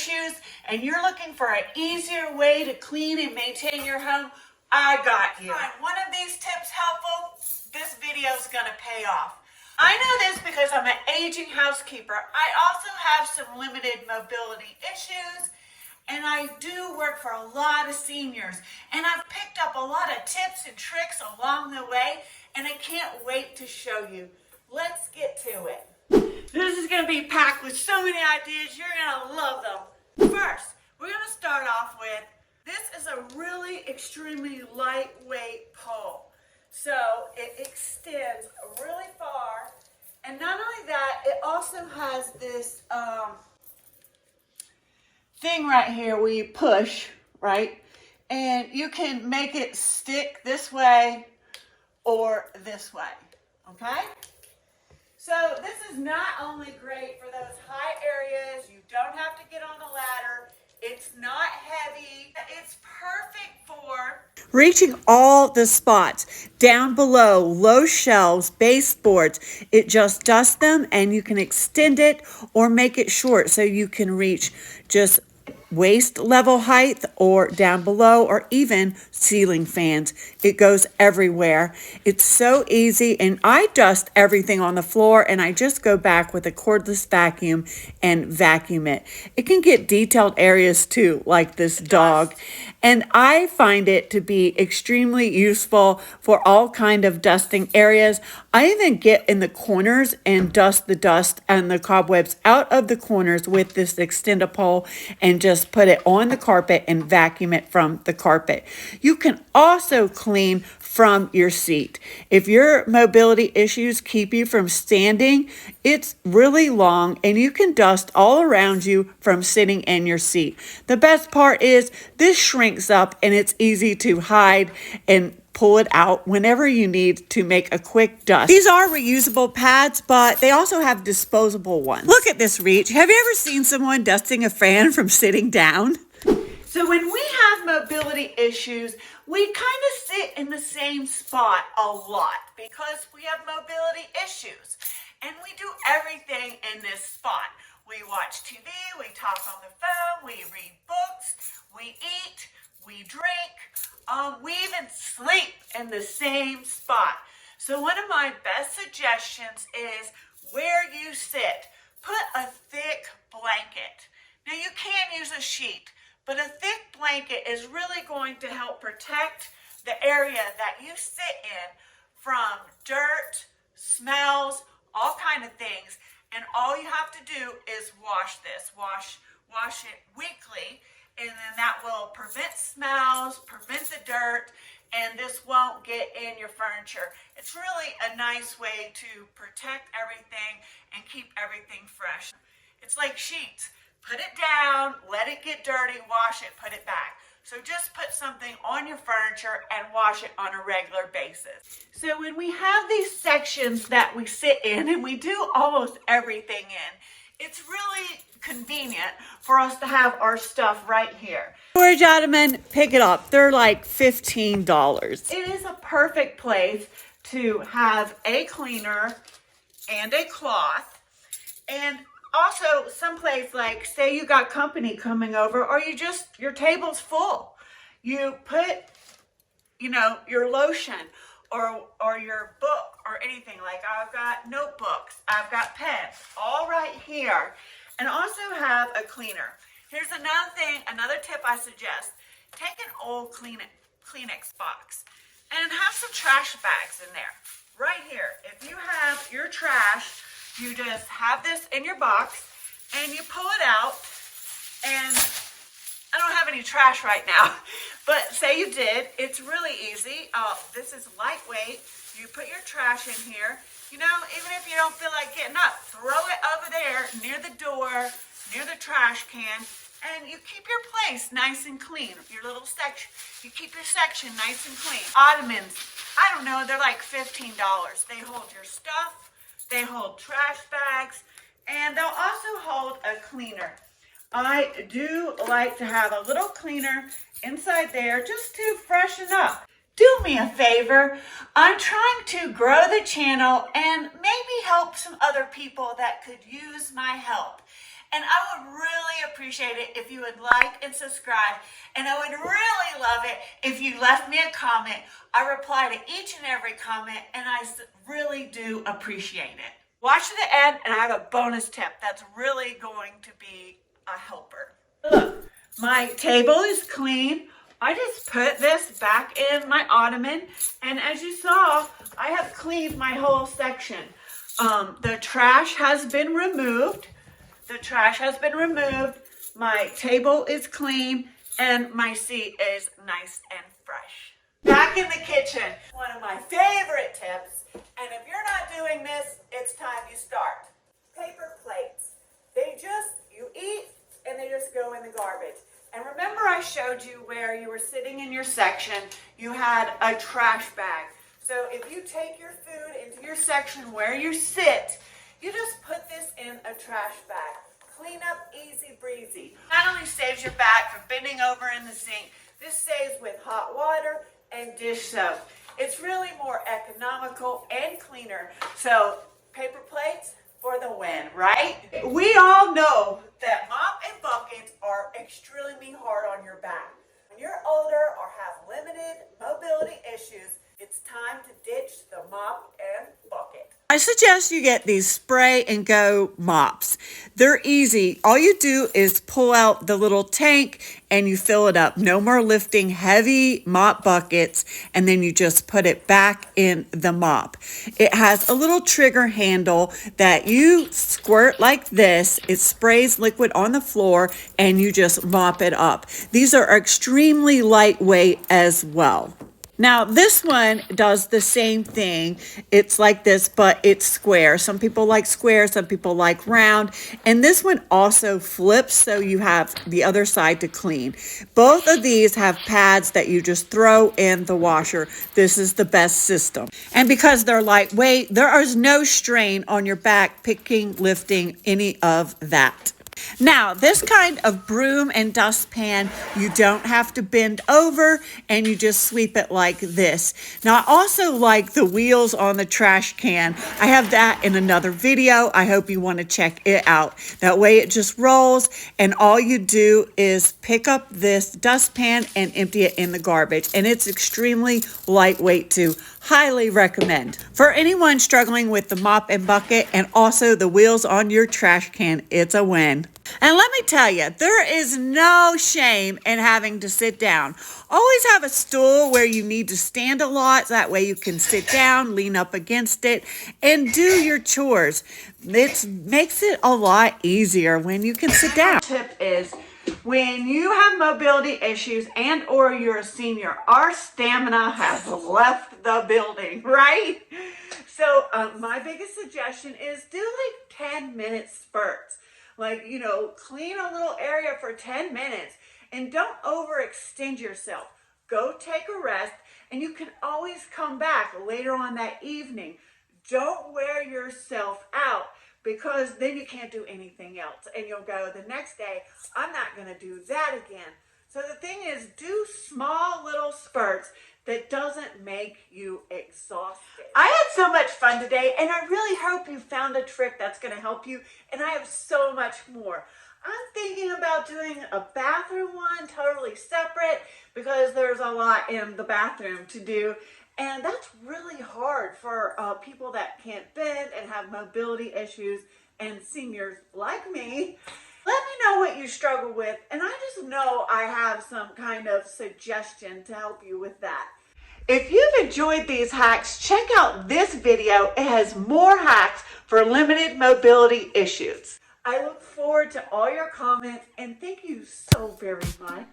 issues and you're looking for an easier way to clean and maintain your home, I got you. Find one of these tips helpful, this video is gonna pay off. I know this because I'm an aging housekeeper. I also have some limited mobility issues, and I do work for a lot of seniors, and I've picked up a lot of tips and tricks along the way, and I can't wait to show you. Let's get to it. This is going to be packed with so many ideas. You're going to love them. First, we're going to start off with, this is a really extremely lightweight pole. So it extends really far. And not only that, it also has this thing right here where you push, right? And you can make it stick this way or this way, okay? So this is not only great for those high areas, you don't have to get on the ladder, it's not heavy, it's perfect for reaching all the spots down below, low shelves, baseboards. It just dusts them and you can extend it or make it short so you can reach just waist level height or down below or even ceiling fans. It goes everywhere. It's so easy, and I dust everything on the floor and I just go back with a cordless vacuum and vacuum it. It can get detailed areas too, like this dog, and I find it to be extremely useful for all kind of dusting areas. I even get in the corners and dust the dust and the cobwebs out of the corners with this extendable and just put it on the carpet and vacuum it from the carpet. You can also clean from your seat. If your mobility issues keep you from standing, it's really long and you can dust all around you from sitting in your seat. The best part is this shrinks up and it's easy to hide and pull it out whenever you need to make a quick dust. These are reusable pads, but they also have disposable ones. Look at this reach. Have you ever seen someone dusting a fan from sitting down? So when we have mobility issues, we kind of sit in the same spot a lot because we have mobility issues. And we do everything in this spot. We watch TV, we talk on the phone, we read books, we eat, we drink, we even sleep in the same spot. So one of my best suggestions is where you sit. Put a thick blanket. Now you can use a sheet, but a thick blanket is really going to help protect the area that you sit in from dirt, smells, all kind of things. And all you have to do is wash this. Wash it weekly. And then that will prevent smells, prevent the dirt, and this won't get in your furniture. It's really a nice way to protect everything and keep everything fresh. It's like sheets. Put it down, let it get dirty, wash it, put it back. So just put something on your furniture and wash it on a regular basis. So when we have these sections that we sit in and we do almost everything in, it's really convenient for us to have our stuff right here. Storage ottoman, pick it up. They're like $15. It is a perfect place to have a cleaner and a cloth, and also someplace like, say you got company coming over or your table's full. You put, your lotion or your book or anything. Like I've got notebooks, I've got pens, all right here. And also have a cleaner. Here's another tip I suggest. Take an old Kleenex box and have some trash bags in there. Right here. If you have your trash, you just have this in your box and you pull it out. And I don't have any trash right now, but say you did. It's really easy. This is lightweight. You put your trash in here. Even if you don't feel like getting up, throw it over there near the door, near the trash can, and you keep your place nice and clean. Your little section, you keep your section nice and clean. Ottomans, I don't know, they're like $15. They hold your stuff, they hold trash bags, and they'll also hold a cleaner. I do like to have a little cleaner inside there just to freshen up. Do me a favor. I'm trying to grow the channel and maybe help some other people that could use my help. And I would really appreciate it if you would like and subscribe. And I would really love it if you left me a comment. I reply to each and every comment, and I really do appreciate it. Watch to the end, and I have a bonus tip that's really going to be a helper. Look, my table is clean. I just put this back in my ottoman, and as you saw, I have cleaned my whole section. The trash has been removed. The trash has been removed. My table is clean, and my seat is nice and fresh. Back in the kitchen, one of my favorite tips, and if you're not doing this, it's time you start. Paper plates. You eat, and they just go in the garbage. And remember I showed you where you were sitting in your section, you had a trash bag. So if you take your food into your section where you sit, you just put this in a trash bag. Clean up easy breezy. Not only saves your back from bending over in the sink, this saves with hot water and dish soap. It's really more economical and cleaner. So paper plates for the win, right? We all know that mop and buckets are extremely hard on your back. When you're older or have limited mobility issues, it's time to ditch the mop and bucket. I suggest you get these spray and go mops. They're easy. All you do is pull out the little tank and you fill it up. No more lifting heavy mop buckets, and then you just put it back in the mop. It has a little trigger handle that you squirt like this. It sprays liquid on the floor and you just mop it up. These are extremely lightweight as well. Now, this one does the same thing. It's like this, but it's square. Some people like square, some people like round. And this one also flips, so you have the other side to clean. Both of these have pads that you just throw in the washer. This is the best system. And because they're lightweight, there is no strain on your back picking, lifting, any of that. Now, this kind of broom and dustpan, you don't have to bend over and you just sweep it like this. Now, I also like the wheels on the trash can. I have that in another video. I hope you want to check it out. That way it just rolls, and all you do is pick up this dustpan and empty it in the garbage. And it's extremely lightweight too. Highly recommend. For anyone struggling with the mop and bucket and also the wheels on your trash can, it's a win. And let me tell you, there is no shame in having to sit down. Always have a stool where you need to stand a lot. That way you can sit down, lean up against it, and do your chores. It makes it a lot easier when you can sit down. Tip is, when you have mobility issues and or you're a senior, our stamina has left the building, right? So my biggest suggestion is do like 10-minute spurts. Like, clean a little area for 10 minutes and don't overextend yourself. Go take a rest, and you can always come back later on that evening. Don't wear yourself out, because then you can't do anything else. And you'll go the next day, I'm not going to do that again. So the thing is, do small little spurts that doesn't make you exhausted. I had so much fun today, and I really hope you found a trick that's going to help you. And I have so much more. I'm thinking about doing a bathroom one totally separate, because there's a lot in the bathroom to do. And that's really hard for people that can't bend and have mobility issues, and seniors like me. Let me know what you struggle with, and I just know I have some kind of suggestion to help you with that. If you've enjoyed these hacks, check out this video. It has more hacks for limited mobility issues. I look forward to all your comments, and thank you so very much.